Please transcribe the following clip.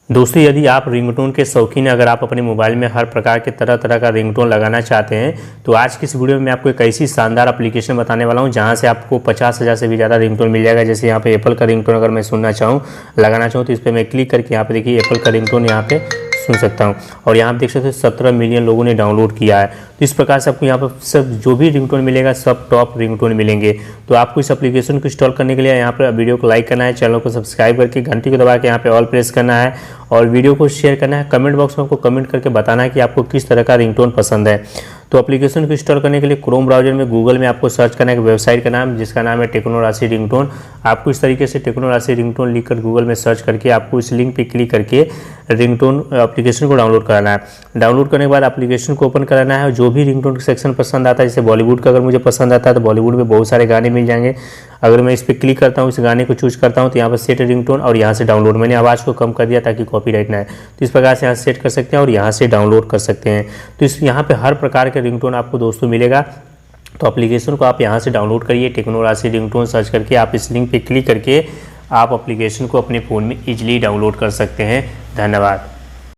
दोस्तों, यदि आप रिंगटोन के शौकीन हैं, अगर आप अपने मोबाइल में हर प्रकार के तरह तरह का रिंगटोन लगाना चाहते हैं, तो आज की इस वीडियो में मैं आपको एक ऐसी शानदार एप्लीकेशन बताने वाला हूं जहां से आपको 50,000 से भी ज़्यादा रिंगटोन मिल जाएगा। जैसे यहाँ पे एप्पल का रिंगटोन अगर मैं सुनना चाहूँ, लगाना चाहूँ, तो इस पर मैं क्लिक करके यहाँ पे देखिए एप्पल का रिंगटोन यहाँ पे सुन सकता हूँ। और यहाँ पे देख सकते हैं 17 मिलियन लोगों ने डाउनलोड किया है। तो इस प्रकार से आपको यहाँ पर सब जो भी रिंगटोन मिलेगा सब टॉप रिंगटोन मिलेंगे। तो आपको इस एप्लीकेशन को इंस्टॉल करने के लिए यहाँ पर वीडियो को लाइक करना है, चैनल को सब्सक्राइब करके घंटी को दबा के यहाँ पे ऑल प्रेस करना है और वीडियो को शेयर करना है। कमेंट बॉक्स में आपको कमेंट करके बताना है कि आपको किस तरह का रिंगटोन पसंद है। तो एप्लीकेशन को इंस्टॉल करने के लिए क्रोम ब्राउजर में गूगल में आपको सर्च करना है वेबसाइट का नाम, जिसका नाम है टेक्नो राशि रिंगटोन। आपको इस तरीके से टेक्नो राशि रिंगटोन लिखकर गूगल में सर्च करके आपको इस लिंक पे क्लिक करके रिंगटोन एप्लीकेशन को डाउनलोड कराना है। डाउनलोड करने के बाद एप्लीकेशन को ओपन कराना है और जो भी रिंगटोन सेक्शन पसंद आता है, जैसे बॉलीवुड का अगर मुझे पसंद आता है तो बॉलीवुड में बहुत सारे गाने मिल जाएंगे। अगर मैं इस पर क्लिक करता हूँ, इस गाने को चूज करता हूँ, तो यहाँ पर सेट रिंगटोन और यहाँ से डाउनलोड, मैंने आवाज़ को कम कर दिया ताकि कॉपीराइट ना है। तो इस प्रकार से यहाँ सेट कर सकते हैं और यहाँ से डाउनलोड कर सकते हैं। तो इस यहाँ पे हर प्रकार के रिंगटोन आपको दोस्तों मिलेगा। तो एप्लीकेशन को आप यहाँ से डाउनलोड करिए, टेक्नो राशि रिंगटोन सर्च करके आप इस लिंक पे क्लिक करके आप एप्लीकेशन को अपने फ़ोन में ईजिली डाउनलोड कर सकते हैं। धन्यवाद।